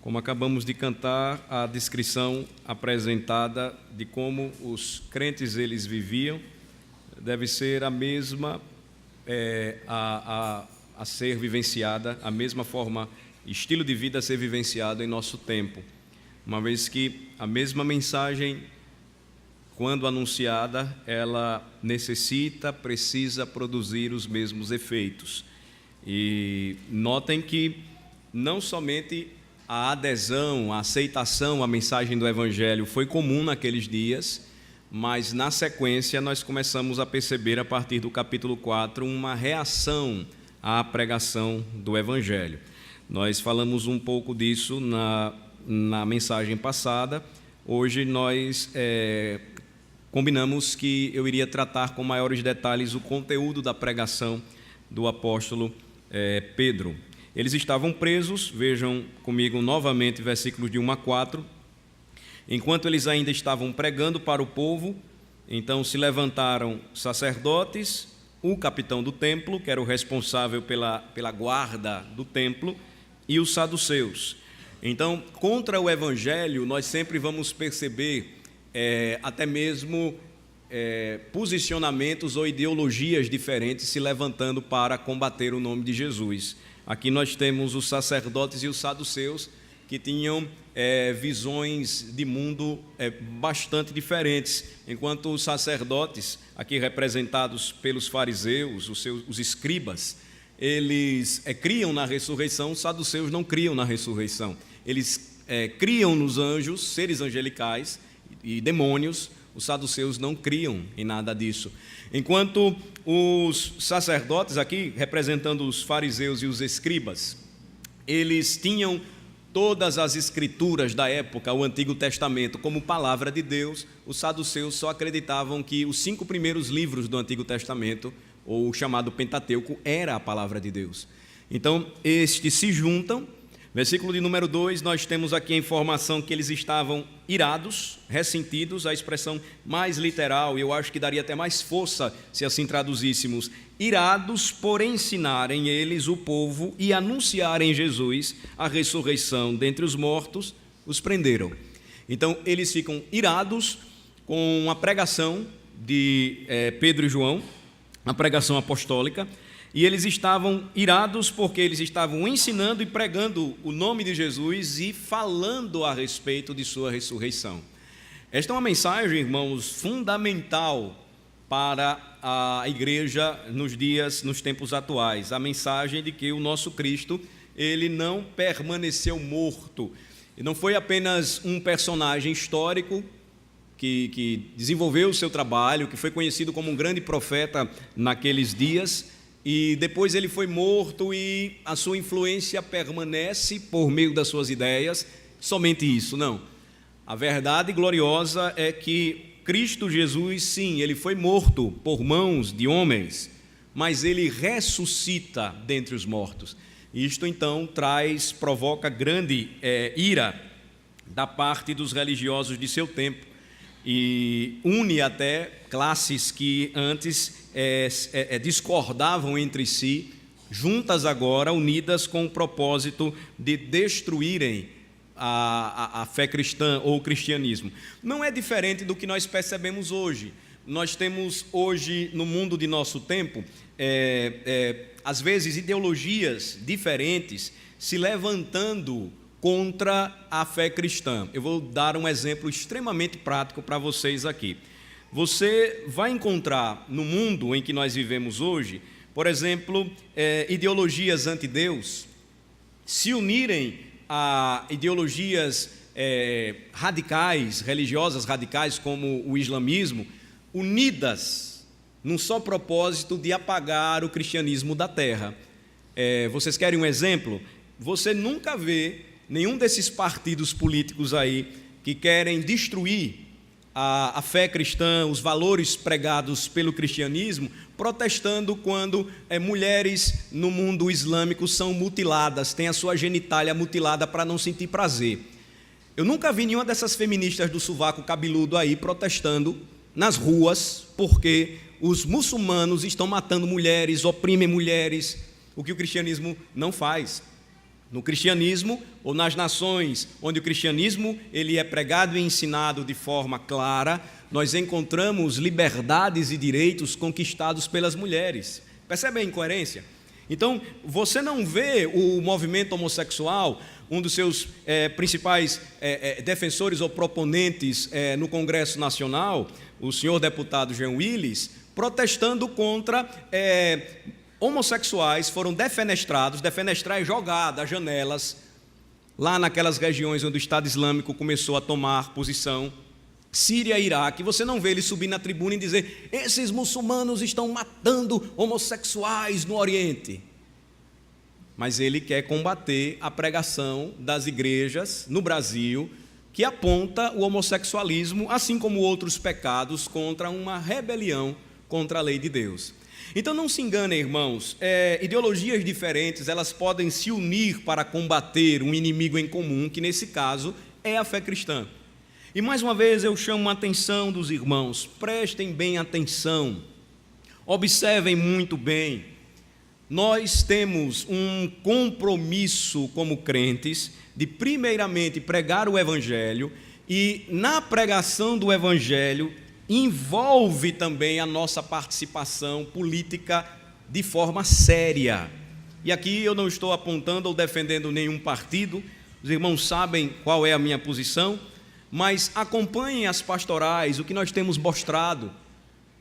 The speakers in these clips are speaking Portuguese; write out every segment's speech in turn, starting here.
Como acabamos de cantar, a descrição apresentada de como os crentes eles viviam deve ser a mesma a ser vivenciada, a mesma forma, estilo de vida a ser vivenciado em nosso tempo, uma vez que a mesma mensagem, quando anunciada, ela precisa produzir os mesmos efeitos. E notem que não somente a adesão, a aceitação à mensagem do Evangelho foi comum naqueles dias, mas na sequência nós começamos a perceber a partir do capítulo 4 uma reação à pregação do Evangelho. Nós falamos um pouco disso na mensagem passada. Hoje nós combinamos que eu iria tratar com maiores detalhes o conteúdo da pregação do apóstolo Pedro. Eles estavam presos, vejam comigo novamente versículos de 1 a 4. Enquanto eles ainda estavam pregando para o povo, então se levantaram sacerdotes, o capitão do templo, que era o responsável pela guarda do templo, e os saduceus. Então, contra o evangelho, nós sempre vamos perceber até mesmo posicionamentos ou ideologias diferentes se levantando para combater o nome de Jesus. Aqui nós temos os sacerdotes e os saduceus, que tinham visões de mundo bastante diferentes, enquanto os sacerdotes, aqui representados pelos fariseus, os escribas, eles criam na ressurreição. Os saduceus não criam na ressurreição, eles criam nos anjos, seres angelicais e demônios. Os saduceus não criam em nada disso. Enquanto os sacerdotes, aqui representando os fariseus e os escribas, eles tinham todas as escrituras da época, o Antigo Testamento, como palavra de Deus. Os saduceus só acreditavam que os 5 primeiros livros do Antigo Testamento, ou o chamado Pentateuco, era a palavra de Deus. Então, estes se juntam. Versículo de número 2, nós temos aqui a informação que eles estavam irados, ressentidos, a expressão mais literal, e eu acho que daria até mais força se assim traduzíssemos: irados por ensinarem eles o povo e anunciarem Jesus, a ressurreição dentre os mortos, os prenderam. Então, eles ficam irados com a pregação de Pedro e João, a pregação apostólica. E eles estavam irados porque eles estavam ensinando e pregando o nome de Jesus e falando a respeito de sua ressurreição. Esta é uma mensagem, irmãos, fundamental para a igreja nos tempos atuais. A mensagem de que o nosso Cristo, ele não permaneceu morto. E não foi apenas um personagem histórico que desenvolveu o seu trabalho, que foi conhecido como um grande profeta naqueles dias, e depois ele foi morto e a sua influência permanece por meio das suas ideias. Somente isso, não. A verdade gloriosa é que Cristo Jesus, sim, ele foi morto por mãos de homens, mas ele ressuscita dentre os mortos. Isto então provoca grande ira da parte dos religiosos de seu tempo e une até classes que antes discordavam entre si, juntas agora, unidas com o propósito de destruírem a fé cristã ou o cristianismo. Não é diferente do que nós percebemos hoje. Nós temos hoje, no mundo de nosso tempo, às vezes ideologias diferentes se levantando contra a fé cristã. Eu vou dar um exemplo extremamente prático para vocês aqui. Você vai encontrar no mundo em que nós vivemos hoje, por exemplo, ideologias anti-Deus se unirem a ideologias radicais, religiosas radicais, como o islamismo, unidas num só propósito de apagar o cristianismo da terra. Vocês querem um exemplo? Você nunca vê nenhum desses partidos políticos aí que querem destruir a fé cristã, os valores pregados pelo cristianismo, protestando quando mulheres no mundo islâmico são mutiladas, têm a sua genitália mutilada para não sentir prazer. Eu nunca vi nenhuma dessas feministas do sovaco cabeludo aí protestando nas ruas porque os muçulmanos estão matando mulheres, oprimem mulheres, o que o cristianismo não faz. No cristianismo, ou nas nações onde o cristianismo ele é pregado e ensinado de forma clara, nós encontramos liberdades e direitos conquistados pelas mulheres. Percebe a incoerência? Então, você não vê o movimento homossexual, um dos seus principais defensores ou proponentes no Congresso Nacional, o senhor deputado Jean Willis, protestando contra homossexuais foram defenestrados, defenestrar é jogar das janelas, lá naquelas regiões onde o Estado Islâmico começou a tomar posição, Síria e Iraque. Você não vê ele subir na tribuna e dizer: esses muçulmanos estão matando homossexuais no Oriente. Mas ele quer combater a pregação das igrejas no Brasil, que aponta o homossexualismo, assim como outros pecados, contra uma rebelião contra a lei de Deus. Então não se enganem, irmãos, ideologias diferentes, elas podem se unir para combater um inimigo em comum, que nesse caso é a fé cristã. E mais uma vez eu chamo a atenção dos irmãos, prestem bem atenção, observem muito bem. Nós temos um compromisso como crentes de primeiramente pregar o Evangelho, e na pregação do Evangelho envolve também a nossa participação política de forma séria. E aqui eu não estou apontando ou defendendo nenhum partido, os irmãos sabem qual é a minha posição, mas acompanhem as pastorais, o que nós temos mostrado.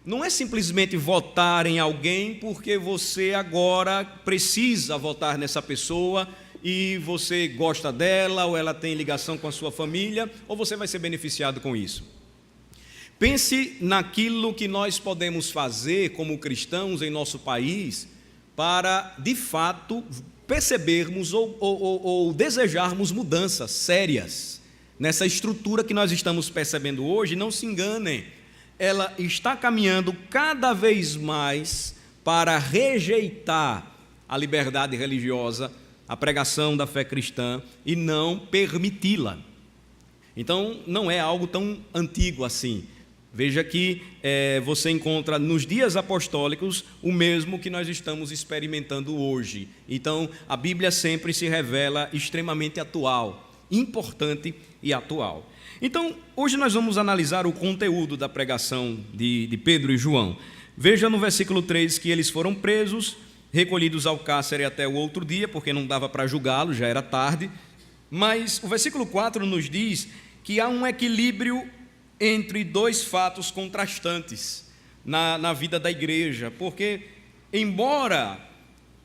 Não é simplesmente votar em alguém porque você agora precisa votar nessa pessoa e você gosta dela, ou ela tem ligação com a sua família, ou você vai ser beneficiado com isso. Pense naquilo que nós podemos fazer como cristãos em nosso país para, de fato, percebermos ou desejarmos mudanças sérias nessa estrutura que nós estamos percebendo hoje. Não se enganem, ela está caminhando cada vez mais para rejeitar a liberdade religiosa, a pregação da fé cristã, e não permiti-la. Então, não é algo tão antigo assim. Veja que você encontra nos dias apostólicos o mesmo que nós estamos experimentando hoje. Então, a Bíblia sempre se revela extremamente atual, importante e atual. Então, hoje nós vamos analisar o conteúdo da pregação de Pedro e João. Veja no versículo 3 que eles foram presos, recolhidos ao cárcere até o outro dia, porque não dava para julgá-los, já era tarde. Mas o versículo 4 nos diz que há um equilíbrio entre dois fatos contrastantes na vida da igreja, porque, embora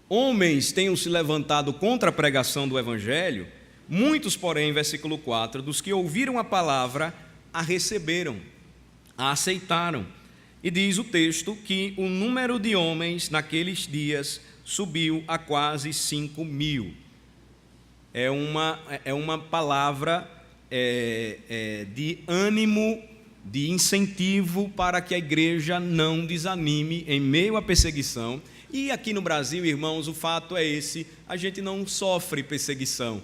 homens tenham se levantado contra a pregação do Evangelho, muitos, porém, versículo 4, dos que ouviram a palavra, a receberam, a aceitaram. E diz o texto que o número de homens naqueles dias subiu a quase 5.000. É uma palavra de ânimo, de incentivo para que a igreja não desanime em meio à perseguição. E aqui no Brasil, irmãos, o fato é esse: a gente não sofre perseguição.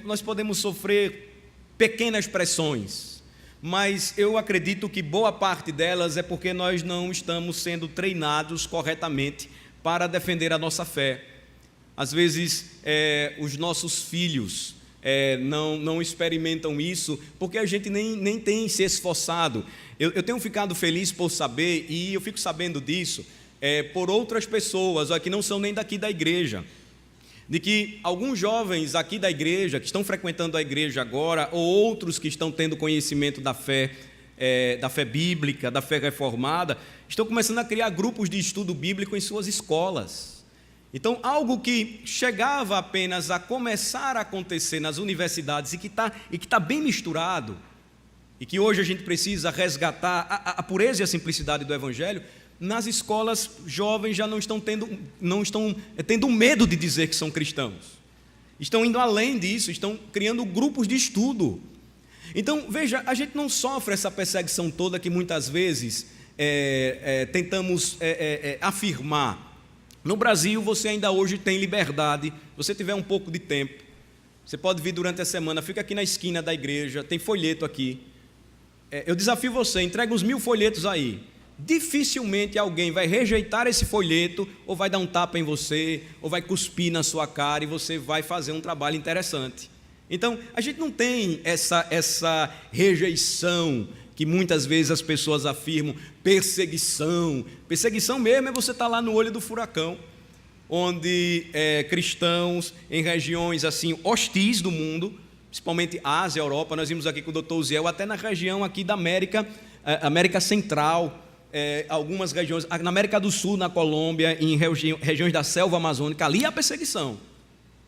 Nós podemos sofrer pequenas pressões, mas eu acredito que boa parte delas é porque nós não estamos sendo treinados corretamente para defender a nossa fé. Às vezes, os nossos filhos não experimentam isso, porque a gente nem tem se esforçado. Eu tenho ficado feliz por saber, e eu fico sabendo disso, por outras pessoas que não são nem daqui da igreja, de que alguns jovens aqui da igreja, que estão frequentando a igreja agora, ou outros que estão tendo conhecimento da fé bíblica, da fé reformada, estão começando a criar grupos de estudo bíblico em suas escolas. Então, algo que chegava apenas a começar a acontecer nas universidades e que está bem misturado, e que hoje a gente precisa resgatar a pureza e a simplicidade do Evangelho, nas escolas jovens já não estão tendo medo de dizer que são cristãos. Estão indo além disso, estão criando grupos de estudo. Então, veja, a gente não sofre essa perseguição toda que muitas vezes tentamos afirmar. No Brasil, você ainda hoje tem liberdade, se você tiver um pouco de tempo, você pode vir durante a semana, fica aqui na esquina da igreja, tem folheto aqui. Eu desafio você, entrega uns 1.000 folhetos aí. dificilmente alguém vai rejeitar esse folheto, ou vai dar um tapa em você, ou vai cuspir na sua cara, e você vai fazer um trabalho interessante. Então, a gente não tem essa rejeição que muitas vezes as pessoas afirmam, perseguição. Perseguição mesmo é você estar lá no olho do furacão, onde cristãos em regiões assim hostis do mundo, principalmente Ásia, Europa, nós vimos aqui com o Dr. Uziel, até na região aqui da América Central, algumas regiões, na América do Sul, na Colômbia, em regiões da selva amazônica, ali há perseguição.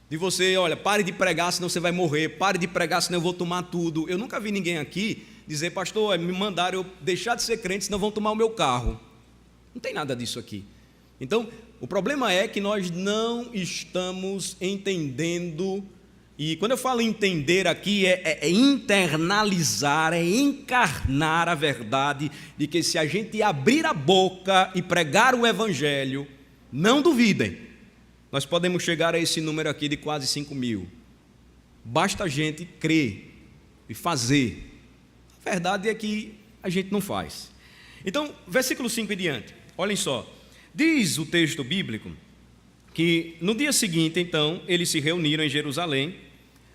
De você, olha, pare de pregar, senão você vai morrer, pare de pregar, senão eu vou tomar tudo. Eu nunca vi ninguém aqui dizer, pastor, me mandaram eu deixar de ser crente, senão vão tomar o meu carro. Não tem nada disso aqui. Então, o problema é que nós não estamos entendendo, e quando eu falo entender aqui, é internalizar, é encarnar a verdade de que se a gente abrir a boca e pregar o Evangelho, não duvidem, nós podemos chegar a esse número aqui de quase 5 mil. Basta a gente crer e fazer. A verdade é que a gente não faz. Então, versículo 5 em diante, olhem só. Diz o texto bíblico que no dia seguinte, então, eles se reuniram em Jerusalém,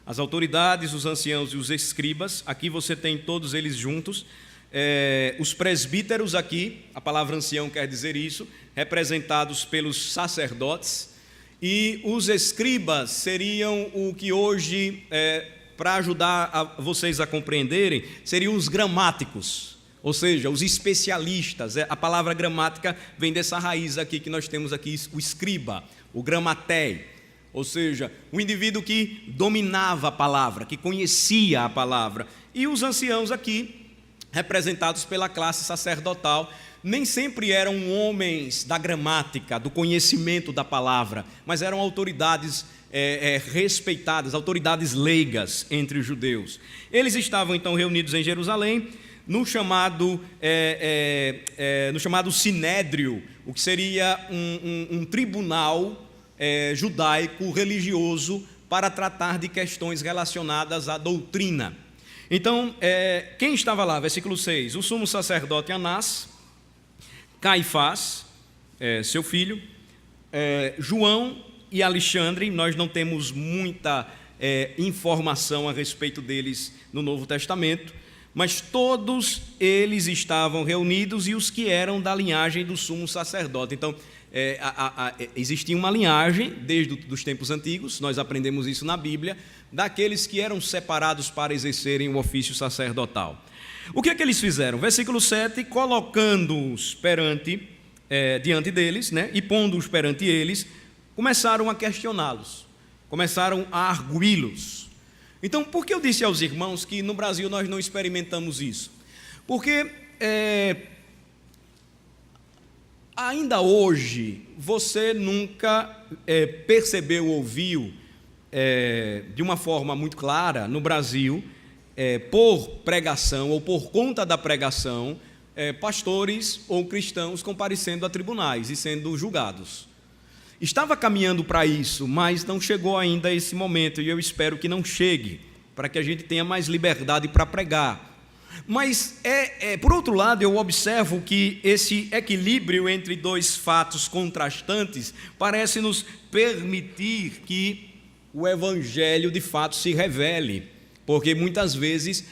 as autoridades, os anciãos e os escribas, aqui você tem todos eles juntos, os presbíteros aqui, a palavra ancião quer dizer isso, representados pelos sacerdotes, e os escribas seriam o que hoje, para ajudar vocês a compreenderem, seriam os gramáticos, ou seja, os especialistas. A palavra gramática vem dessa raiz aqui que nós temos aqui, o escriba, o gramatéi, ou seja, o indivíduo que dominava a palavra, que conhecia a palavra. E os anciãos aqui, representados pela classe sacerdotal, nem sempre eram homens da gramática, do conhecimento da palavra, mas eram autoridades respeitadas, autoridades leigas entre os judeus. Eles estavam então reunidos em Jerusalém, no chamado sinédrio, o que seria um tribunal judaico religioso para tratar de questões relacionadas à doutrina. Então, quem estava lá? Versículo 6, o sumo sacerdote Anás, Caifás, seu filho, João e Alexandre. Nós não temos muita informação a respeito deles no Novo Testamento, mas todos eles estavam reunidos, e os que eram da linhagem do sumo sacerdote. Então, existia uma linhagem desde os tempos antigos, nós aprendemos isso na Bíblia, daqueles que eram separados para exercerem o ofício sacerdotal. O que é que eles fizeram? Versículo 7, colocando-os diante deles, né, e pondo-os perante eles, começaram a questioná-los, começaram a arguí-los. Então, por que eu disse aos irmãos que no Brasil nós não experimentamos isso? Porque ainda hoje você nunca percebeu ou ouviu de uma forma muito clara no Brasil, por pregação ou por conta da pregação, pastores ou cristãos comparecendo a tribunais e sendo julgados. Estava caminhando para isso, mas não chegou ainda esse momento, e eu espero que não chegue, para que a gente tenha mais liberdade para pregar. Mas, por outro lado, eu observo que esse equilíbrio entre dois fatos contrastantes parece nos permitir que o Evangelho de fato se revele, porque muitas vezes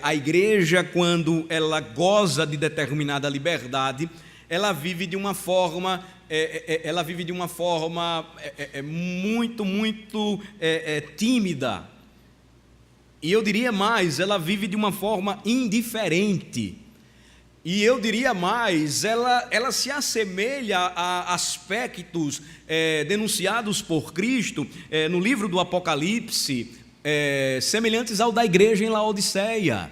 a igreja, quando ela goza de determinada liberdade, ela vive de uma forma muito tímida, e eu diria mais, ela vive de uma forma indiferente, e eu diria mais, ela se assemelha a aspectos denunciados por Cristo no livro do Apocalipse, semelhantes ao da igreja em Laodiceia,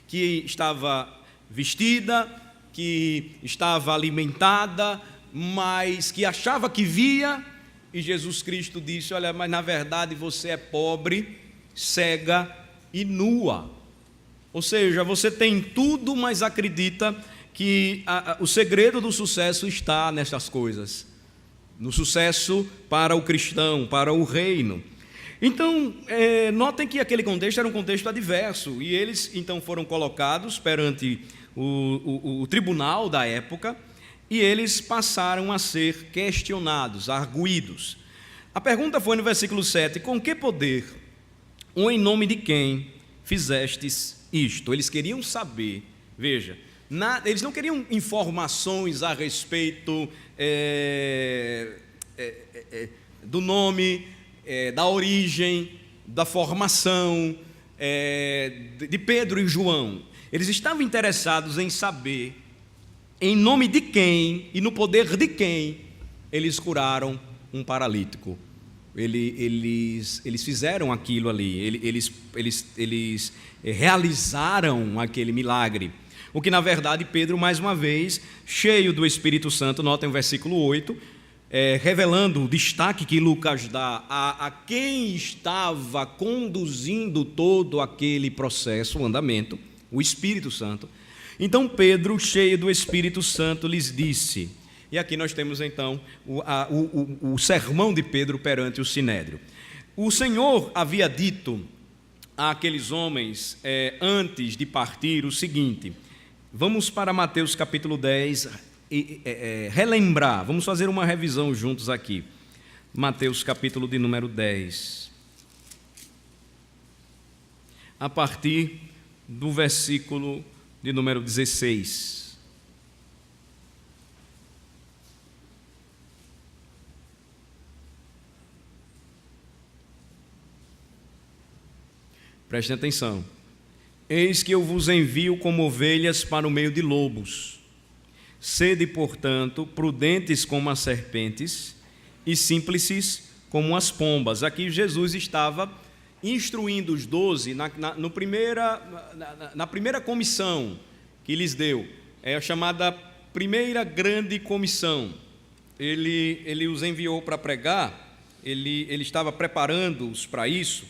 que estava vestida, que estava alimentada, mas que achava que via, e Jesus Cristo disse: olha, mas na verdade você é pobre, cega e nua. Ou seja, você tem tudo, mas acredita que o segredo do sucesso está nessas coisas, no sucesso para o cristão, para o reino. Então, notem que aquele contexto era um contexto adverso, e eles então foram colocados perante o tribunal da época, e eles passaram a ser questionados, arguídos. A pergunta foi no versículo 7, com que poder ou em nome de quem fizestes isto? Eles queriam saber, veja, eles não queriam informações a respeito do nome, da origem, da formação de Pedro e João. Eles estavam interessados em saber em nome de quem e no poder de quem eles curaram um paralítico. Eles fizeram aquilo ali, eles realizaram aquele milagre. O que, na verdade, Pedro, mais uma vez, cheio do Espírito Santo, notem o versículo 8, revelando o destaque que Lucas dá a quem estava conduzindo todo aquele processo, o andamento, o Espírito Santo. Então Pedro, cheio do Espírito Santo, lhes disse, e aqui nós temos então o sermão de Pedro perante o Sinédrio. O Senhor havia dito àqueles homens, antes de partir, o seguinte, vamos para Mateus capítulo 10, relembrar, vamos fazer uma revisão juntos aqui. Mateus capítulo de número 10, a partir do versículo de número 16. Prestem atenção. Eis que eu vos envio como ovelhas para o meio de lobos. Sede, portanto, prudentes como as serpentes e simples como as pombas. Aqui Jesus estava instruindo os 12 na primeira comissão que lhes deu, é a chamada primeira grande comissão. Ele os enviou para pregar, ele estava preparando-os para isso,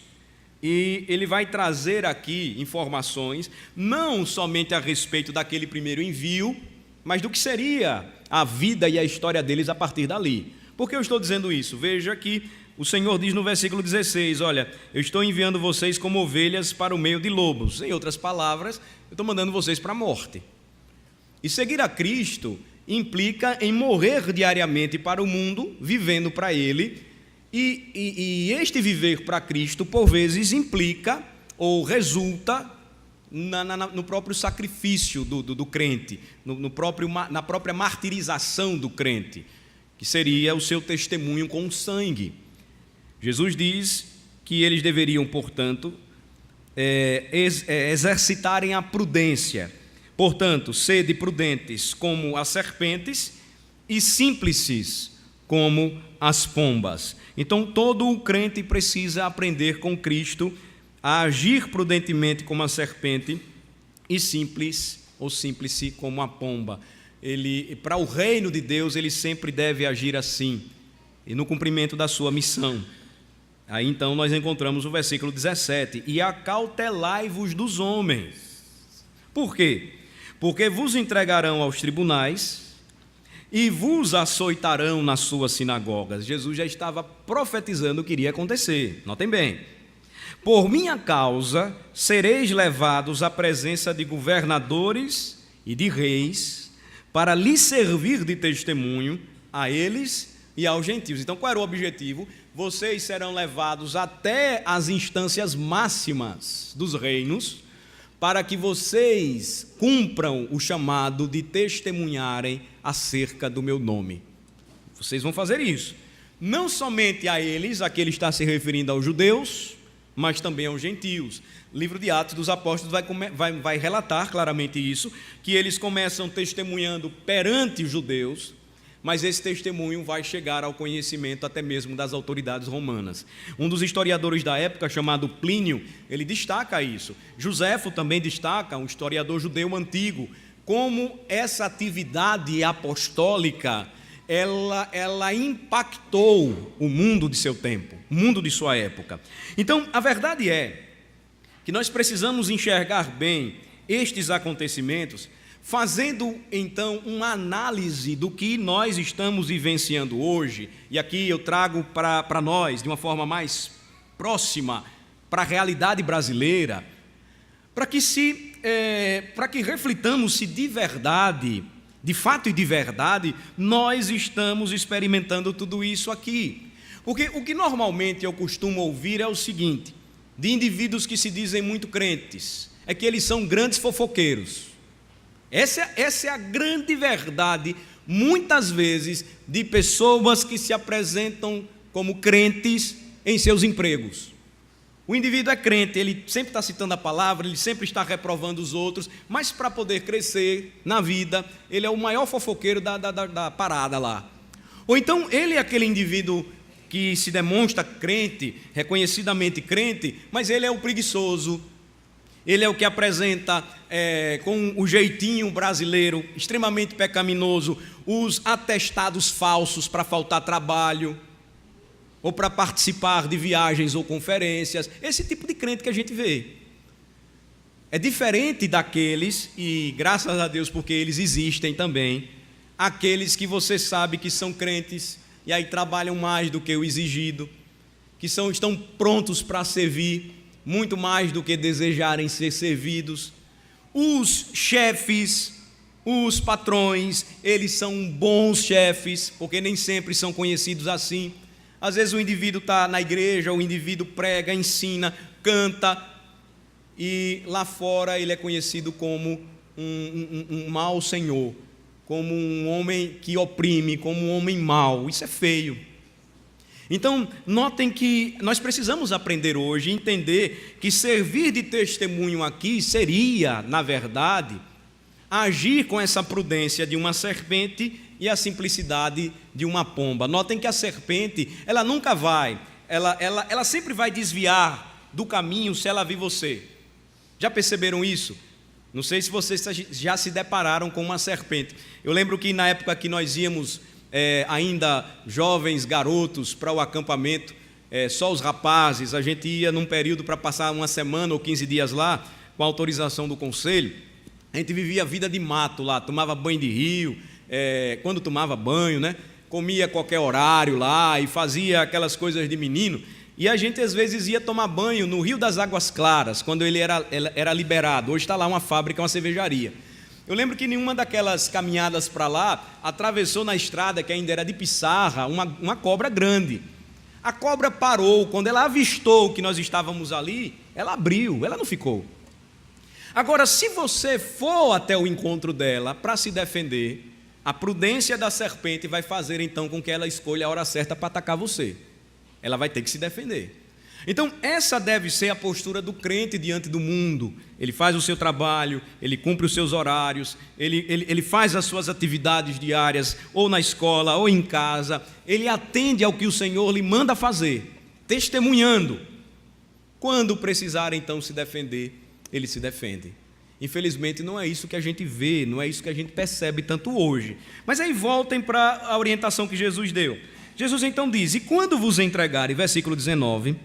e ele vai trazer aqui informações, não somente a respeito daquele primeiro envio, mas do que seria a vida e a história deles a partir dali. Por que eu estou dizendo isso? Veja que o Senhor diz no versículo 16, olha, eu estou enviando vocês como ovelhas para o meio de lobos. Em outras palavras, eu estou mandando vocês para a morte. E seguir a Cristo implica em morrer diariamente para o mundo, vivendo para Ele, e este viver para Cristo, por vezes, implica ou resulta no próprio sacrifício do crente, na própria martirização do crente, que seria o seu testemunho com o sangue. Jesus diz que eles deveriam, portanto, exercitarem a prudência. Portanto, sede prudentes como as serpentes e simples como as pombas. Então, todo o crente precisa aprender com Cristo a agir prudentemente como a serpente e simples como a pomba. Para o reino de Deus, ele sempre deve agir assim, e no cumprimento da sua missão. Aí então nós encontramos o versículo 17, e acautelai-vos dos homens. Por quê? Porque vos entregarão aos tribunais e vos açoitarão nas suas sinagogas. Jesus já estava profetizando o que iria acontecer, notem bem. Por minha causa sereis levados à presença de governadores e de reis, para lhes servir de testemunho a eles e aos gentios. Então, qual era o objetivo? Vocês serão levados até as instâncias máximas dos reinos, para que vocês cumpram o chamado de testemunharem acerca do meu nome. Vocês vão fazer isso, não somente a eles, a que ele está se referindo aos judeus, mas também aos gentios. O livro de Atos dos Apóstolos vai relatar claramente isso, que eles começam testemunhando perante os judeus, mas esse testemunho vai chegar ao conhecimento até mesmo das autoridades romanas. Um dos historiadores da época, chamado Plínio, ele destaca isso. Joséfo também destaca, um historiador judeu antigo, como essa atividade apostólica, ela impactou o mundo de seu tempo, o mundo de sua época. Então, a verdade é que nós precisamos enxergar bem estes acontecimentos, fazendo então uma análise do que nós estamos vivenciando hoje, e aqui eu trago para nós, de uma forma mais próxima, para a realidade brasileira, para que se para que reflitamos se de verdade, de fato e de verdade, nós estamos experimentando tudo isso aqui. Porque o que normalmente eu costumo ouvir é o seguinte, de indivíduos que se dizem muito crentes, é que eles são grandes fofoqueiros. Essa é a grande verdade, muitas vezes, de pessoas que se apresentam como crentes em seus empregos. O indivíduo é crente, ele sempre está citando a palavra, ele sempre está reprovando os outros, mas para poder crescer na vida, ele é o maior fofoqueiro da parada lá. Ou então ele é aquele indivíduo que se demonstra crente, reconhecidamente crente, mas ele é o preguiçoso, ele é o que apresenta com o jeitinho brasileiro, extremamente pecaminoso, os atestados falsos para faltar trabalho, ou para participar de viagens ou conferências, esse tipo de crente que a gente vê. É diferente daqueles, e graças a Deus porque eles existem também, aqueles que você sabe que são crentes, e aí trabalham mais do que o exigido, que estão prontos para servir, muito mais do que desejarem ser servidos. Os chefes, os patrões, eles são bons chefes, porque nem sempre são conhecidos assim. Às vezes o indivíduo está na igreja, o indivíduo prega, ensina, canta, e lá fora ele é conhecido como um mau senhor, como um homem que oprime, como um homem mau. Isso é feio. Então, notem que nós precisamos aprender hoje, entender que servir de testemunho aqui seria, na verdade, agir com essa prudência de uma serpente e a simplicidade de uma pomba. Notem que a serpente, ela nunca vai, ela sempre vai desviar do caminho se ela vir você. Já perceberam isso? Não sei se vocês já se depararam com uma serpente. Eu lembro que na época que nós íamos ainda jovens, garotos, para o acampamento, só os rapazes, a gente ia num período para passar uma semana ou 15 dias lá, com a autorização do conselho. A gente vivia a vida de mato lá, tomava banho de rio, quando tomava banho, né? Comia a qualquer horário lá e fazia aquelas coisas de menino. E a gente às vezes ia tomar banho no Rio das Águas Claras, quando ele era liberado. Hoje está lá uma fábrica, uma cervejaria. Eu lembro que em uma daquelas caminhadas para lá, atravessou na estrada, que ainda era de pissarra, uma cobra grande. A cobra parou, quando ela avistou que nós estávamos ali, ela abriu, ela não ficou. Agora, se você for até o encontro dela para se defender, a prudência da serpente vai fazer então com que ela escolha a hora certa para atacar você. Ela vai ter que se defender. Então, essa deve ser a postura do crente diante do mundo. Ele faz o seu trabalho, ele cumpre os seus horários, ele faz as suas atividades diárias, ou na escola, ou em casa. Ele atende ao que o Senhor lhe manda fazer, testemunhando. Quando precisar, então, se defender, ele se defende. Infelizmente, não é isso que a gente vê, não é isso que a gente percebe tanto hoje. Mas aí voltem para a orientação que Jesus deu. Jesus então diz, e quando vos entregarem, versículo 19,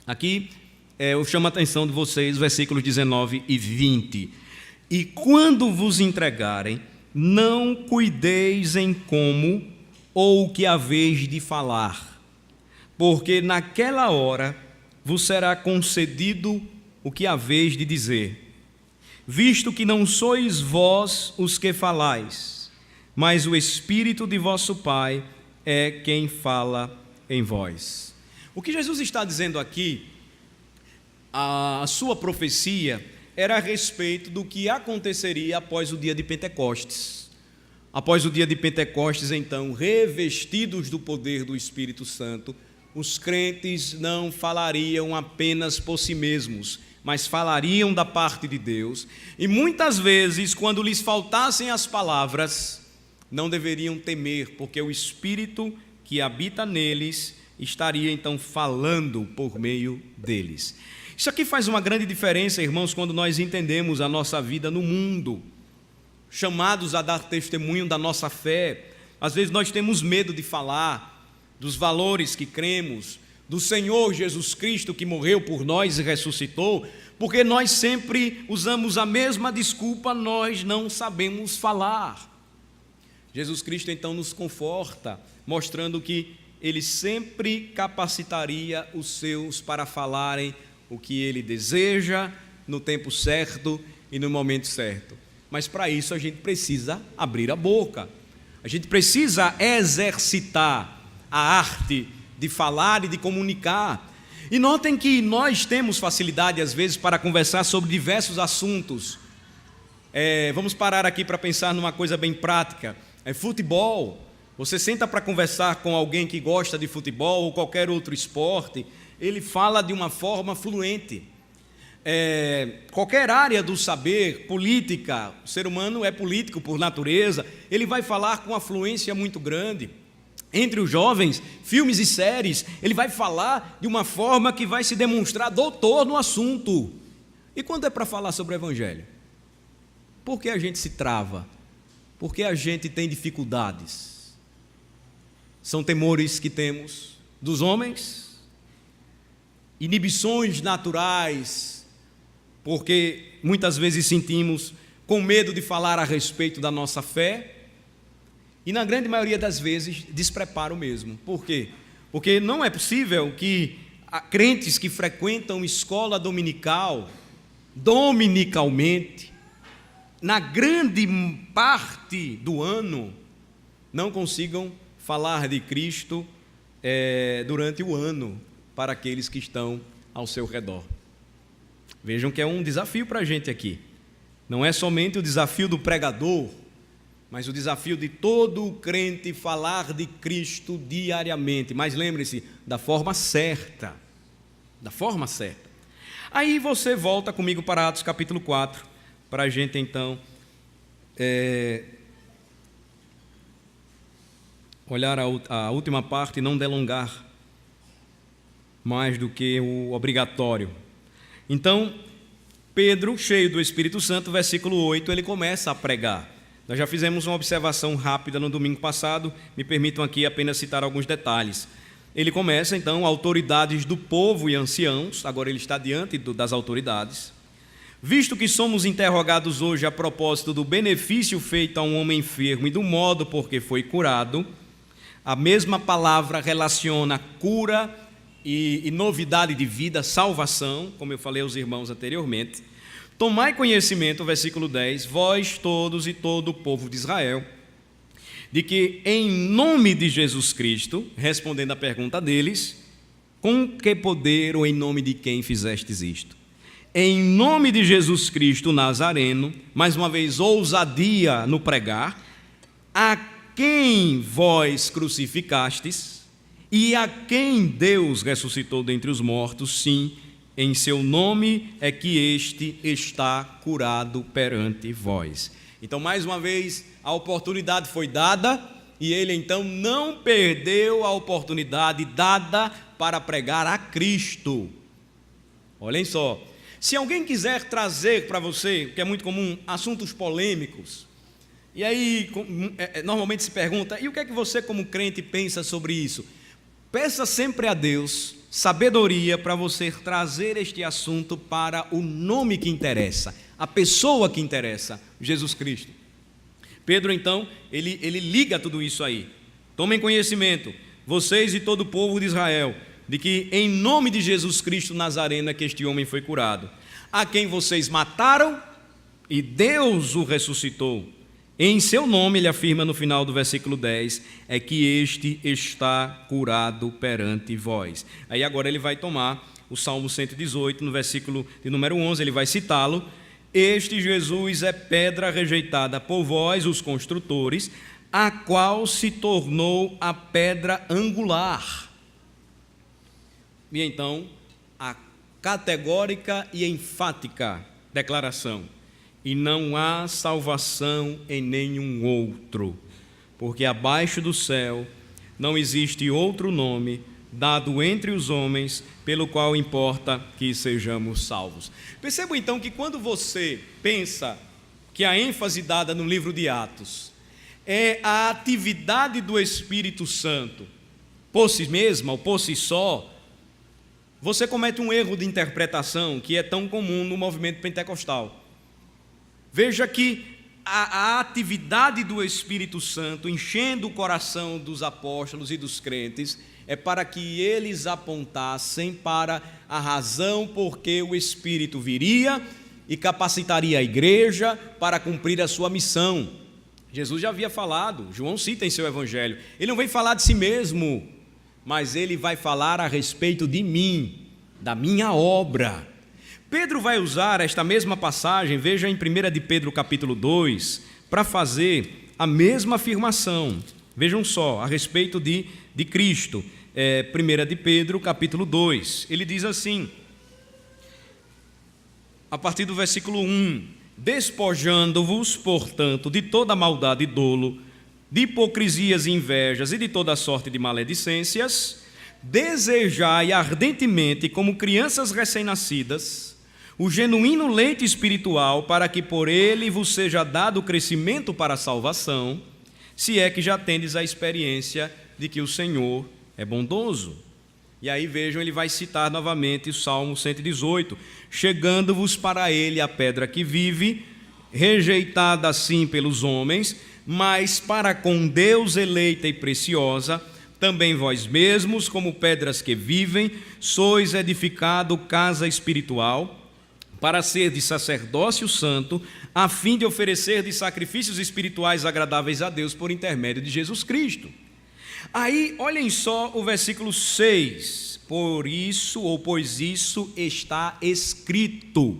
aqui eu chamo a atenção de vocês, versículos 19 e 20. E quando vos entregarem, não cuideis em como ou o que haveis de falar, porque naquela hora vos será concedido o que haveis de dizer, visto que não sois vós os que falais, mas o Espírito de vosso Pai é quem fala em vós. O que Jesus está dizendo aqui, a sua profecia era a respeito do que aconteceria após o dia de Pentecostes. Após o dia de Pentecostes, então, revestidos do poder do Espírito Santo, os crentes não falariam apenas por si mesmos, mas falariam da parte de Deus, e muitas vezes, quando lhes faltassem as palavras, não deveriam temer, porque o Espírito que habita neles estaria então falando por meio deles. Isso aqui faz uma grande diferença, irmãos, quando nós entendemos a nossa vida no mundo, chamados a dar testemunho da nossa fé. Às vezes nós temos medo de falar dos valores que cremos, do Senhor Jesus Cristo que morreu por nós e ressuscitou, porque nós sempre usamos a mesma desculpa, nós não sabemos falar. Jesus Cristo então nos conforta, mostrando que Ele sempre capacitaria os seus para falarem o que Ele deseja, no tempo certo e no momento certo. Mas para isso a gente precisa abrir a boca. A gente precisa exercitar a arte de falar e de comunicar. E notem que nós temos facilidade, às vezes, para conversar sobre diversos assuntos. Vamos parar aqui para pensar numa coisa bem prática. Futebol. Você senta para conversar com alguém que gosta de futebol ou qualquer outro esporte, ele fala de uma forma fluente. Qualquer área do saber, política, o ser humano é político por natureza, ele vai falar com uma fluência muito grande. Entre os jovens, filmes e séries, ele vai falar de uma forma que vai se demonstrar doutor no assunto. E quando é para falar sobre o Evangelho? Por que a gente se trava? Por que a gente tem dificuldades? São temores que temos dos homens? Inibições naturais, porque muitas vezes sentimos com medo de falar a respeito da nossa fé? E na grande maioria das vezes, despreparo mesmo. Por quê? Porque não é possível que crentes que frequentam escola dominicalmente, na grande parte do ano, não consigam falar de Cristo durante o ano para aqueles que estão ao seu redor. Vejam que é um desafio para a gente aqui. Não é somente o desafio do pregador, mas o desafio de todo crente falar de Cristo diariamente. Mas lembre-se, da forma certa. Da forma certa. Aí você volta comigo para Atos capítulo 4, para a gente então olhar a última parte e não delongar mais do que o obrigatório. Então, Pedro, cheio do Espírito Santo, versículo 8, ele começa a pregar. Nós já fizemos uma observação rápida no domingo passado, me permitam aqui apenas citar alguns detalhes. Ele começa, então, autoridades do povo e anciãos, agora ele está diante das autoridades. Visto que somos interrogados hoje a propósito do benefício feito a um homem enfermo e do modo por que foi curado, a mesma palavra relaciona cura e novidade de vida, salvação, como eu falei aos irmãos anteriormente. Tomai conhecimento, versículo 10, vós todos e todo o povo de Israel, de que em nome de Jesus Cristo, respondendo à pergunta deles, com que poder ou em nome de quem fizestes isto? Em nome de Jesus Cristo Nazareno, mais uma vez ousadia no pregar, a quem vós crucificastes e a quem Deus ressuscitou dentre os mortos, sim, em seu nome é que este está curado perante vós. Então, mais uma vez, a oportunidade foi dada e ele então não perdeu a oportunidade dada para pregar a Cristo. Olhem só, se alguém quiser trazer para você, que é muito comum, assuntos polêmicos, e aí normalmente se pergunta, e o que é que você como crente pensa sobre isso? Peça sempre a Deus sabedoria para você trazer este assunto para o nome que interessa, a pessoa que interessa, Jesus Cristo. Pedro, então, ele liga tudo isso aí. Tomem conhecimento, vocês e todo o povo de Israel, de que em nome de Jesus Cristo Nazareno é que este homem foi curado, a quem vocês mataram e Deus o ressuscitou. Em seu nome, ele afirma no final do versículo 10, é que este está curado perante vós. Aí agora ele vai tomar o Salmo 118, no versículo de número 11, ele vai citá-lo. Este Jesus é pedra rejeitada por vós, os construtores, a qual se tornou a pedra angular. E então, a categórica e enfática declaração: e não há salvação em nenhum outro, porque abaixo do céu não existe outro nome dado entre os homens pelo qual importa que sejamos salvos. Perceba então que quando você pensa que a ênfase dada no livro de Atos é a atividade do Espírito Santo por si mesma ou por si só, você comete um erro de interpretação que é tão comum no movimento pentecostal. Veja que a atividade do Espírito Santo enchendo o coração dos apóstolos e dos crentes é para que eles apontassem para a razão por que o Espírito viria e capacitaria a igreja para cumprir a sua missão. Jesus já havia falado, João cita em seu evangelho, ele não vem falar de si mesmo, mas ele vai falar a respeito de mim, da minha obra. Pedro vai usar esta mesma passagem, veja em 1 de Pedro capítulo 2, para fazer a mesma afirmação. Vejam só, a respeito de Cristo. 1 de Pedro capítulo 2, ele diz assim, a partir do versículo 1, despojando-vos, portanto, de toda maldade e dolo, de hipocrisias e invejas e de toda sorte de maledicências, desejai ardentemente, como crianças recém-nascidas, o genuíno leite espiritual, para que por ele vos seja dado o crescimento para a salvação, se é que já tendes a experiência de que o Senhor é bondoso. E aí vejam, ele vai citar novamente o Salmo 118, chegando-vos para ele a pedra que vive, rejeitada assim pelos homens, mas para com Deus eleita e preciosa, também vós mesmos, como pedras que vivem, sois edificado casa espiritual, para ser de sacerdócio santo, a fim de oferecer de sacrifícios espirituais agradáveis a Deus por intermédio de Jesus Cristo. Aí, olhem só o versículo 6, pois isso está escrito,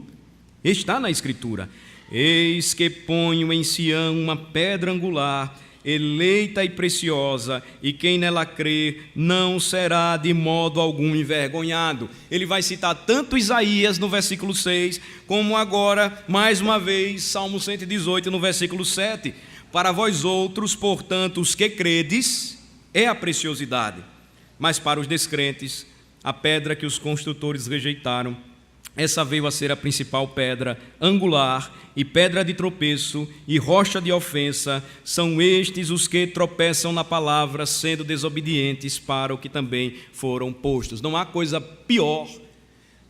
está na Escritura, eis que ponho em Sião uma pedra angular, eleita e preciosa, e quem nela crer não será de modo algum envergonhado. Ele vai citar tanto Isaías no versículo 6, como agora, mais uma vez, Salmo 118 no versículo 7. Para vós outros, portanto, os que credes, é a preciosidade, mas para os descrentes, a pedra que os construtores rejeitaram, essa veio a ser a principal pedra angular, e pedra de tropeço e rocha de ofensa, são estes os que tropeçam na palavra, sendo desobedientes para o que também foram postos. Não há coisa pior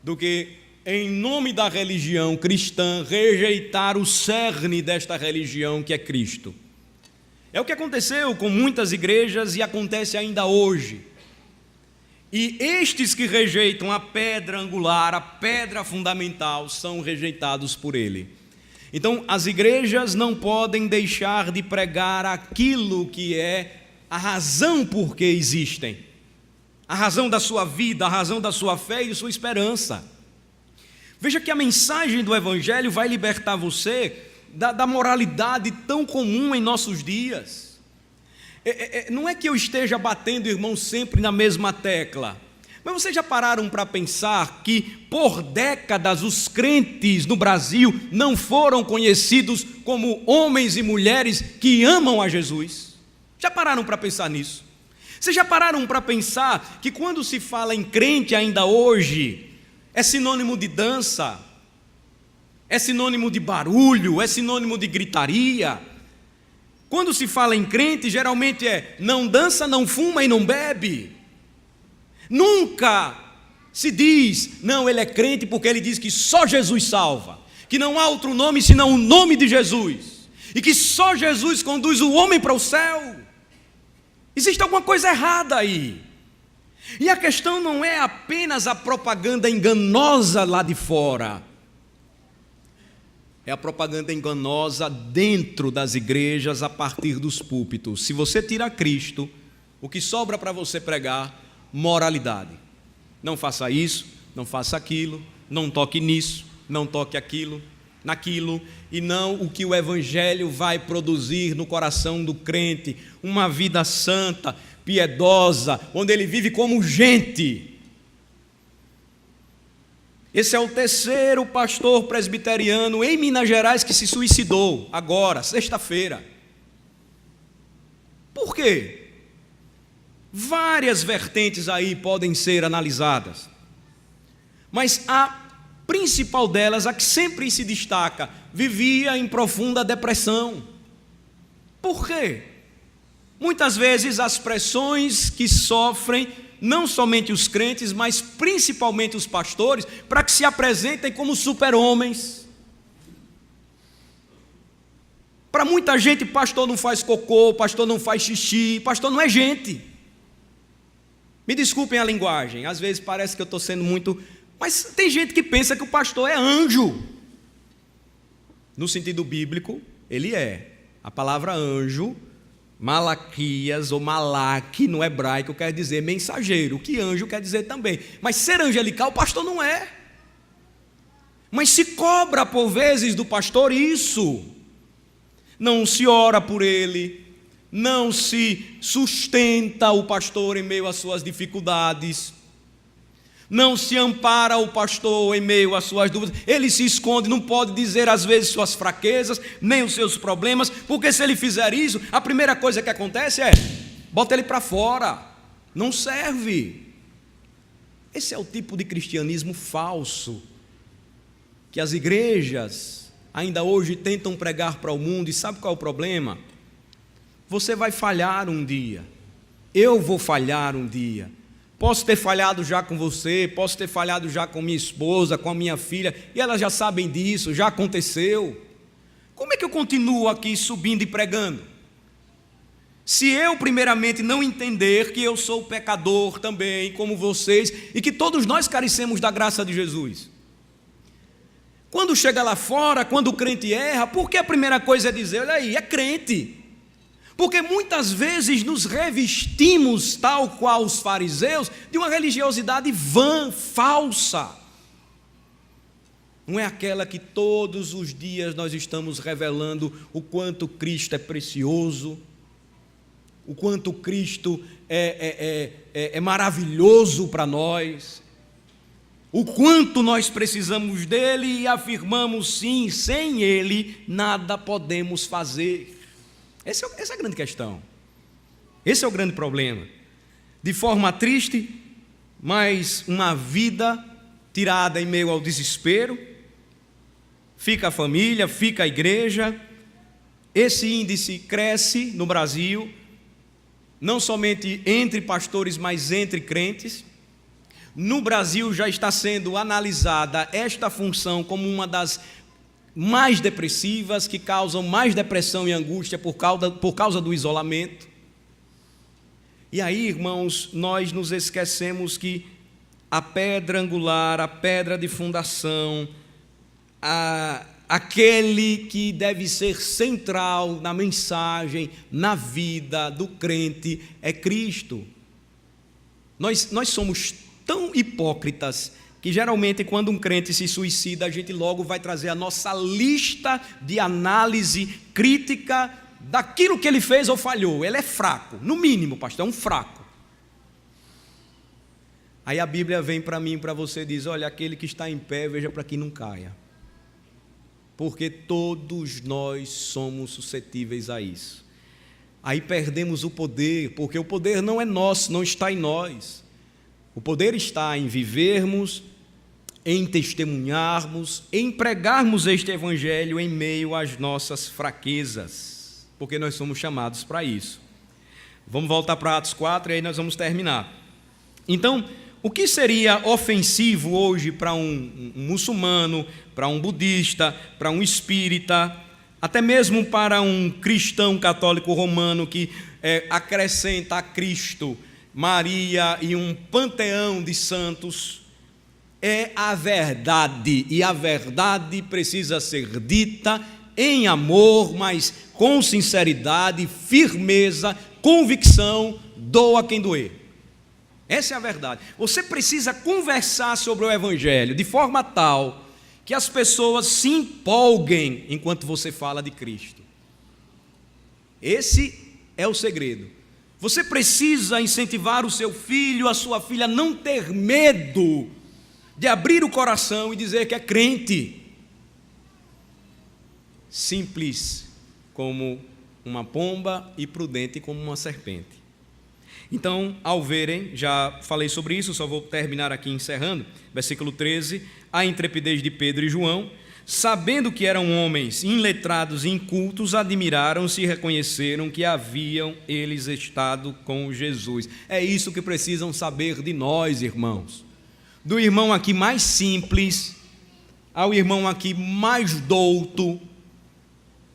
do que, em nome da religião cristã, rejeitar o cerne desta religião que é Cristo. É o que aconteceu com muitas igrejas e acontece ainda hoje. E estes que rejeitam a pedra angular, a pedra fundamental, são rejeitados por ele. Então, as igrejas não podem deixar de pregar aquilo que é a razão por que existem, a razão da sua vida, a razão da sua fé e da sua esperança. Veja que a mensagem do Evangelho vai libertar você da moralidade tão comum em nossos dias. Não é que eu esteja batendo, irmão, sempre na mesma tecla, mas vocês já pararam para pensar que por décadas os crentes no Brasil não foram conhecidos como homens e mulheres que amam a Jesus? Já pararam para pensar nisso? Vocês já pararam para pensar que quando se fala em crente ainda hoje, é sinônimo de dança, é sinônimo de barulho, é sinônimo de gritaria? Quando se fala em crente, geralmente é não dança, não fuma e não bebe. Nunca se diz, não, ele é crente porque ele diz que só Jesus salva, que não há outro nome senão o nome de Jesus, e que só Jesus conduz o homem para o céu. Existe alguma coisa errada aí. E a questão não é apenas a propaganda enganosa lá de fora, é a propaganda enganosa dentro das igrejas, a partir dos púlpitos. Se você tira Cristo, o que sobra para você pregar? Moralidade. Não faça isso, não faça aquilo, não toque nisso, não toque aquilo, naquilo, e não o que o Evangelho vai produzir no coração do crente, uma vida santa, piedosa, onde ele vive como gente. Esse é o terceiro pastor presbiteriano em Minas Gerais que se suicidou, agora, sexta-feira. Por quê? Várias vertentes aí podem ser analisadas, mas a principal delas, a que sempre se destaca, vivia em profunda depressão. Por quê? Muitas vezes as pressões que sofrem, não somente os crentes, mas principalmente os pastores, para que se apresentem como super-homens. Para muita gente, pastor não faz cocô, pastor não faz xixi, pastor não é gente. Me desculpem a linguagem, às vezes parece que eu estou sendo muito... Mas tem gente que pensa que o pastor é anjo, No sentido bíblico, ele é. A palavra anjo, Malaquias ou Malaque no hebraico quer dizer mensageiro, que anjo quer dizer também. Mas ser angelical, o pastor não é. Mas se cobra por vezes do pastor isso. Não se ora por ele, não se sustenta o pastor em meio às suas dificuldades, não se ampara o pastor em meio às suas dúvidas, ele se esconde, não pode dizer às vezes suas fraquezas, nem os seus problemas, porque se ele fizer isso, a primeira coisa que acontece é, bota ele para fora, não serve. Esse é o tipo de cristianismo falso, que as igrejas ainda hoje tentam pregar para o mundo, e sabe qual é o problema? Você vai falhar um dia, eu vou falhar um dia, posso ter falhado já com você, posso ter falhado já com minha esposa, com a minha filha, e elas já sabem disso, já aconteceu. Como é que eu continuo aqui subindo e pregando? Se eu primeiramente não entender que eu sou pecador também, como vocês, e que todos nós carecemos da graça de Jesus. Quando chega lá fora, quando o crente erra, por que a primeira coisa é dizer, olha aí, é crente? Porque muitas vezes nos revestimos, tal qual os fariseus, de uma religiosidade vã, falsa. Não é aquela que todos os dias nós estamos revelando o quanto Cristo é precioso, o quanto Cristo é maravilhoso para nós, o quanto nós precisamos dele e afirmamos sim, sem ele nada podemos fazer. Essa é a grande questão, esse é o grande problema. De forma triste, mas uma vida tirada em meio ao desespero, fica a família, fica a igreja. Esse índice cresce no Brasil, não somente entre pastores, mas entre crentes. No Brasil já está sendo analisada esta função como uma das mais depressivas, que causam mais depressão e angústia por causa do isolamento. E aí, irmãos, nós nos esquecemos que a pedra angular, a pedra de fundação, aquele que deve ser central na mensagem, na vida do crente, é Cristo. Nós somos tão hipócritas que geralmente quando um crente se suicida, a gente logo vai trazer a nossa lista de análise crítica daquilo que ele fez ou falhou. Ele é fraco, no mínimo, pastor, é um fraco. Aí a Bíblia vem para mim e para você e diz, olha, aquele que está em pé, veja para que não caia. Porque todos nós somos suscetíveis a isso. Aí perdemos o poder, porque o poder não é nosso, não está em nós. O poder está em vivermos, em testemunharmos, em pregarmos este evangelho em meio às nossas fraquezas, porque nós somos chamados para isso. Vamos voltar para Atos 4 e aí nós vamos terminar. Então, o que seria ofensivo hoje para um muçulmano, para um budista, para um espírita, até mesmo para um cristão católico romano que acrescenta a Cristo, Maria e um panteão de santos? É a verdade, e a verdade precisa ser dita em amor, mas com sinceridade, firmeza, convicção, doa quem doer. Essa é a verdade. Você precisa conversar sobre o Evangelho de forma tal que as pessoas se empolguem enquanto você fala de Cristo. Esse é o segredo. Você precisa incentivar o seu filho, a sua filha a não ter medo de abrir o coração e dizer que é crente. Simples como uma pomba e prudente como uma serpente. Então, ao verem, já falei sobre isso, só vou terminar aqui encerrando, versículo 13, a intrepidez de Pedro e João, sabendo que eram homens iletrados e incultos, admiraram-se e reconheceram que haviam eles estado com Jesus. É isso que precisam saber de nós, irmãos. Do irmão aqui mais simples ao irmão aqui mais douto,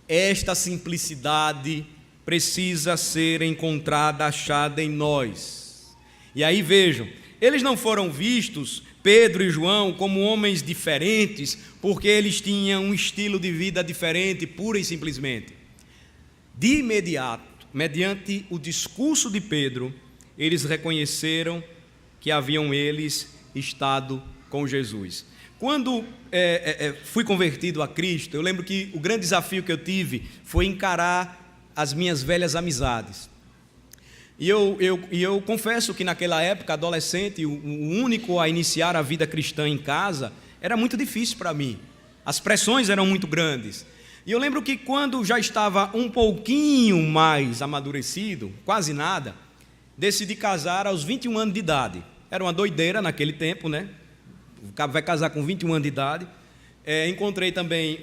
esta simplicidade precisa ser encontrada, achada em nós. E aí vejam, eles não foram vistos Pedro e João como homens diferentes, porque eles tinham um estilo de vida diferente, pura e simplesmente. De imediato, mediante o discurso de Pedro, eles reconheceram que haviam eles estado com Jesus. Quando fui convertido a Cristo, eu lembro que o grande desafio que eu tive foi encarar as minhas velhas amizades. E eu confesso que naquela época, adolescente, o único a iniciar a vida cristã em casa, era muito difícil para mim. As pressões eram muito grandes. E eu lembro que quando já estava um pouquinho mais amadurecido, quase nada, decidi casar aos 21 anos de idade. Era uma doideira naquele tempo, né? O cabo vai casar com 21 anos de idade. Encontrei também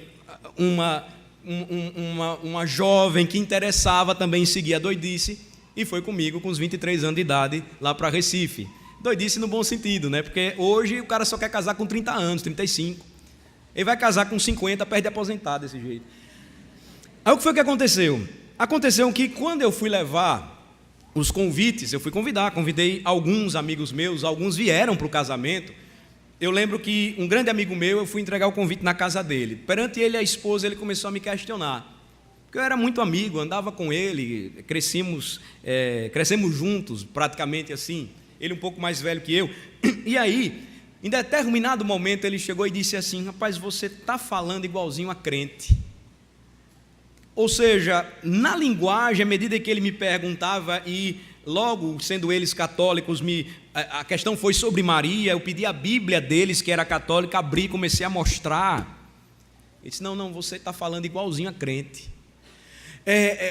uma jovem que interessava também em seguir a doidice e foi comigo com os 23 anos de idade lá para Recife. Doidice no bom sentido, né? Porque hoje o cara só quer casar com 30 anos, 35. Ele vai casar com 50, perde aposentado desse jeito. Aí o que foi que aconteceu? Aconteceu que quando eu fui levar os convites, eu fui convidei alguns amigos meus, alguns vieram para o casamento. Eu lembro que um grande amigo meu, eu fui entregar o convite na casa dele. Perante ele e a esposa, ele começou a me questionar. Porque eu era muito amigo, andava com ele, crescemos juntos, praticamente assim. Ele um pouco mais velho que eu. E aí, em determinado momento, ele chegou e disse assim: rapaz, você está falando igualzinho a crente. Ou seja, na linguagem, à medida que ele me perguntava, e logo, sendo eles católicos, a questão foi sobre Maria, eu pedi a Bíblia deles, que era católica, abri e comecei a mostrar. Ele disse: não, você está falando igualzinho a crente.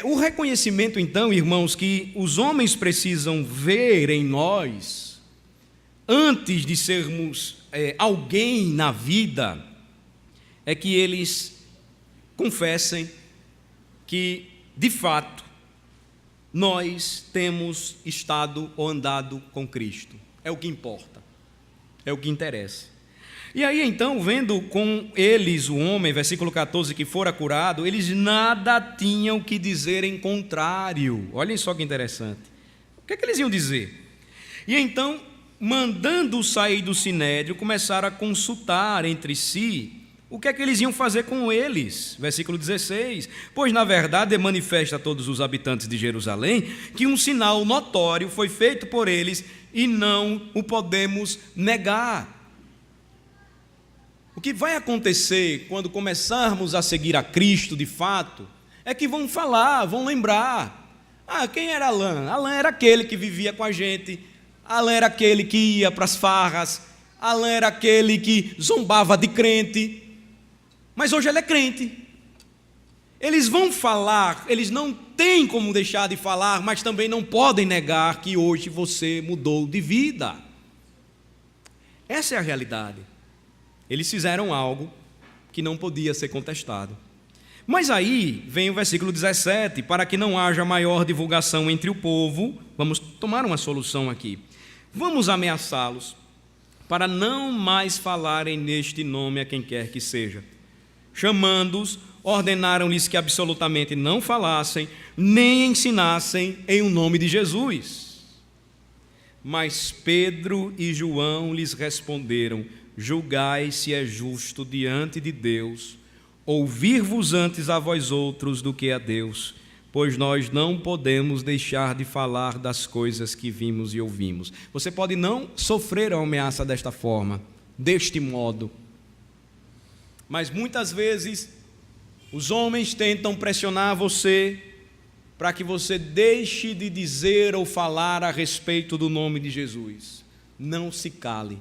O reconhecimento, então, irmãos, que os homens precisam ver em nós, antes de sermos alguém na vida, é que eles confessem que, de fato, nós temos estado ou andado com Cristo. É o que importa, é o que interessa. E aí, então, vendo com eles o homem, versículo 14, que fora curado, eles nada tinham que dizer em contrário. Olhem só que interessante. O que é que eles iam dizer? E então, mandando sair do sinédrio, começaram a consultar entre si o que é que eles iam fazer com eles. Versículo 16. Pois, na verdade, é manifesta a todos os habitantes de Jerusalém que um sinal notório foi feito por eles e não o podemos negar. O que vai acontecer quando começarmos a seguir a Cristo de fato, é que vão falar, vão lembrar. Quem era Alain? Alain era aquele que vivia com a gente, Alain era aquele que ia para as farras, Alain era aquele que zombava de crente, mas hoje ele é crente. Eles vão falar, eles não têm como deixar de falar, mas também não podem negar que hoje você mudou de vida. Essa é a realidade. Eles fizeram algo que não podia ser contestado. Mas aí vem o versículo 17, para que não haja maior divulgação entre o povo, vamos tomar uma solução aqui. Vamos ameaçá-los, para não mais falarem neste nome a quem quer que seja. Chamando-os, ordenaram-lhes que absolutamente não falassem, nem ensinassem em o nome de Jesus. Mas Pedro e João lhes responderam: julgai se é justo diante de Deus ouvir-vos antes a vós outros do que a Deus, pois nós não podemos deixar de falar das coisas que vimos e ouvimos. Você pode não sofrer a ameaça desta forma, deste modo, mas muitas vezes os homens tentam pressionar você para que você deixe de dizer ou falar a respeito do nome de Jesus. Não se cale.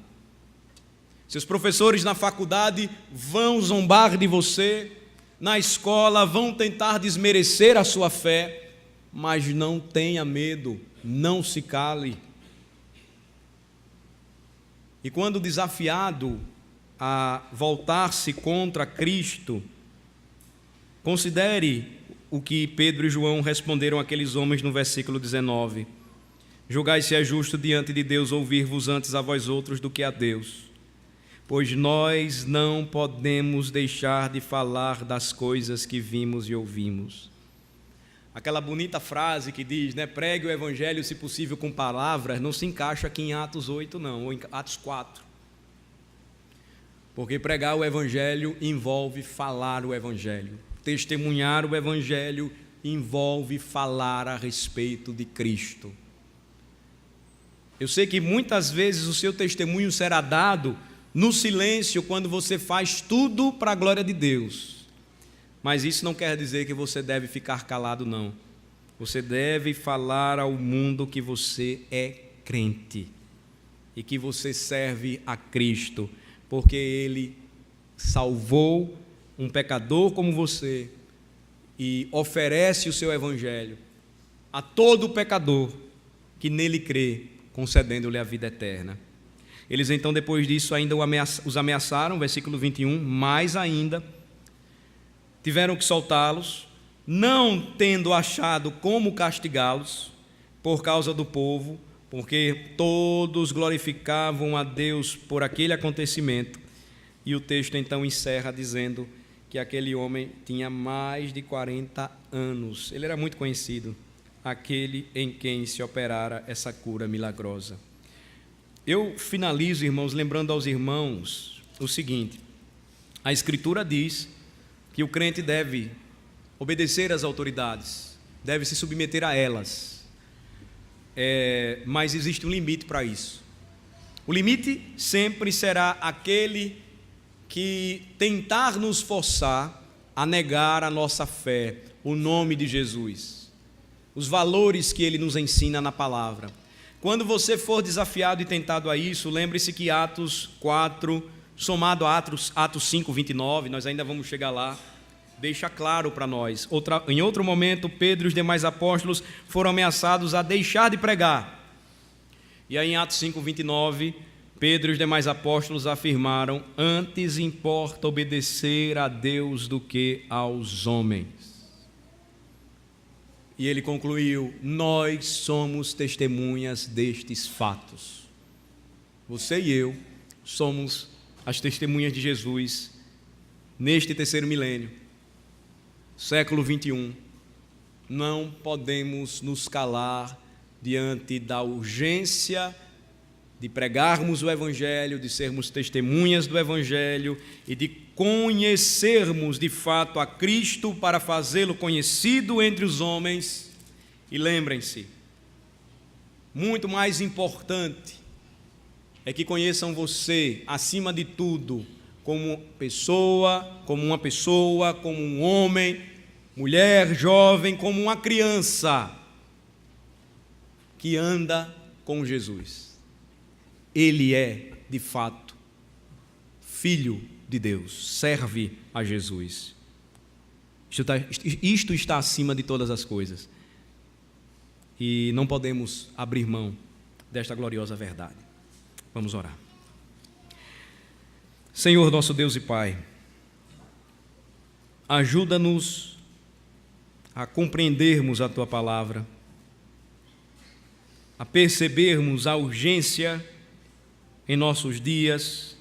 Seus professores na faculdade vão zombar de você, na escola vão tentar desmerecer a sua fé, mas não tenha medo, não se cale. E quando desafiado a voltar-se contra Cristo, considere o que Pedro e João responderam àqueles homens no versículo 19: julgai se é justo diante de Deus ouvir-vos antes a vós outros do que a Deus, pois nós não podemos deixar de falar das coisas que vimos e ouvimos. Aquela bonita frase que diz, pregue o evangelho, se possível, com palavras, não se encaixa aqui em Atos 8, não, ou em Atos 4. Porque pregar o Evangelho envolve falar o Evangelho. Testemunhar o Evangelho envolve falar a respeito de Cristo. Eu sei que muitas vezes o seu testemunho será dado no silêncio, quando você faz tudo para a glória de Deus. Mas isso não quer dizer que você deve ficar calado, não. Você deve falar ao mundo que você é crente e que você serve a Cristo, porque Ele salvou um pecador como você e oferece o seu Evangelho a todo pecador que nele crê, concedendo-lhe a vida eterna. Eles então, depois disso, ainda os ameaçaram, versículo 21, mais ainda, tiveram que soltá-los, não tendo achado como castigá-los por causa do povo, porque todos glorificavam a Deus por aquele acontecimento. E o texto então encerra dizendo que aquele homem tinha mais de 40 anos. Ele era muito conhecido, aquele em quem se operara essa cura milagrosa. Eu finalizo, irmãos, lembrando aos irmãos o seguinte: a Escritura diz que o crente deve obedecer às autoridades, deve se submeter a elas, mas existe um limite para isso. O limite sempre será aquele que tentar nos forçar a negar a nossa fé, o nome de Jesus, os valores que Ele nos ensina na palavra. Quando você for desafiado e tentado a isso, lembre-se que Atos 4, somado a Atos 5, 29, nós ainda vamos chegar lá, deixa claro para nós. Em outro momento, Pedro e os demais apóstolos foram ameaçados a deixar de pregar. E aí em Atos 5, 29, Pedro e os demais apóstolos afirmaram: antes importa obedecer a Deus do que aos homens. E ele concluiu: nós somos testemunhas destes fatos. Você e eu somos as testemunhas de Jesus neste terceiro milênio, século 21. Não podemos nos calar diante da urgência de pregarmos o Evangelho, de sermos testemunhas do Evangelho e de conhecermos de fato a Cristo para fazê-lo conhecido entre os homens. E lembrem-se, muito mais importante é que conheçam você, acima de tudo, como uma pessoa, como um homem, mulher, jovem, como uma criança que anda com Jesus. Ele é, de fato, filho de Deus, serve a Jesus. Isto está acima de todas as coisas. E não podemos abrir mão desta gloriosa verdade. Vamos orar. Senhor, nosso Deus e Pai, ajuda-nos a compreendermos a Tua palavra, a percebermos a urgência em nossos dias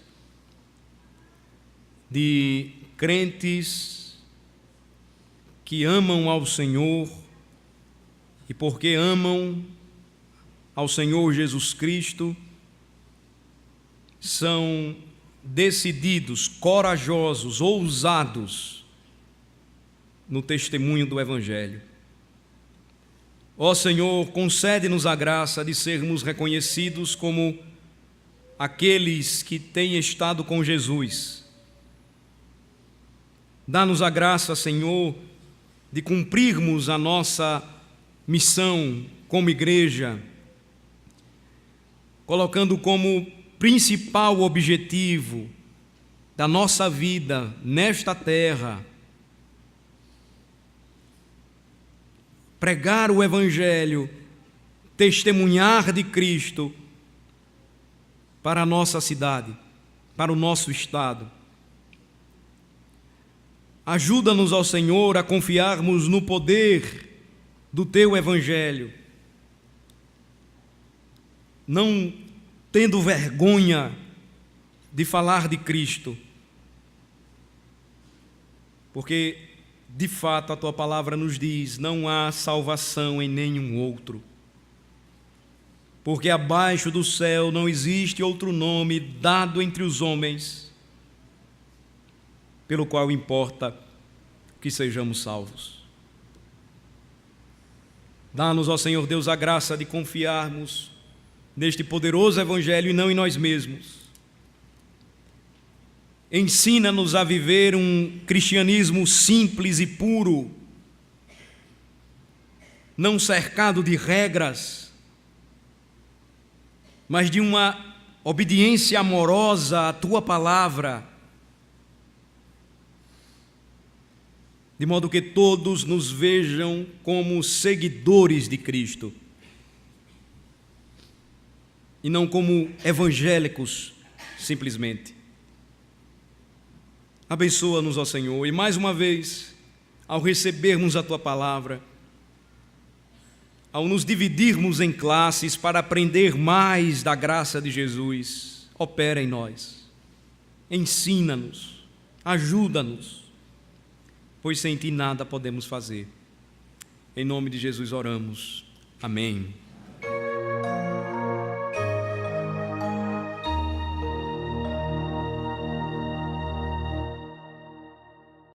de crentes que amam ao Senhor e porque amam ao Senhor Jesus Cristo, são decididos, corajosos, ousados no testemunho do Evangelho. Ó Senhor, concede-nos a graça de sermos reconhecidos como aqueles que têm estado com Jesus. Dá-nos a graça, Senhor, de cumprirmos a nossa missão como igreja, colocando como principal objetivo da nossa vida nesta terra pregar o Evangelho, testemunhar de Cristo para a nossa cidade, para o nosso estado. Ajuda-nos, ó Senhor, a confiarmos no poder do Teu Evangelho, não tendo vergonha de falar de Cristo, porque, de fato, a Tua palavra nos diz: não há salvação em nenhum outro, porque abaixo do céu não existe outro nome dado entre os homens pelo qual importa que sejamos salvos. Dá-nos, ó Senhor Deus, a graça de confiarmos neste poderoso Evangelho e não em nós mesmos. Ensina-nos a viver um cristianismo simples e puro, não cercado de regras, mas de uma obediência amorosa à Tua palavra, de modo que todos nos vejam como seguidores de Cristo e não como evangélicos simplesmente. Abençoa-nos, ó Senhor, e mais uma vez, ao recebermos a Tua palavra, ao nos dividirmos em classes para aprender mais da graça de Jesus, opera em nós, ensina-nos, ajuda-nos, pois sem Ti nada podemos fazer. Em nome de Jesus oramos. Amém.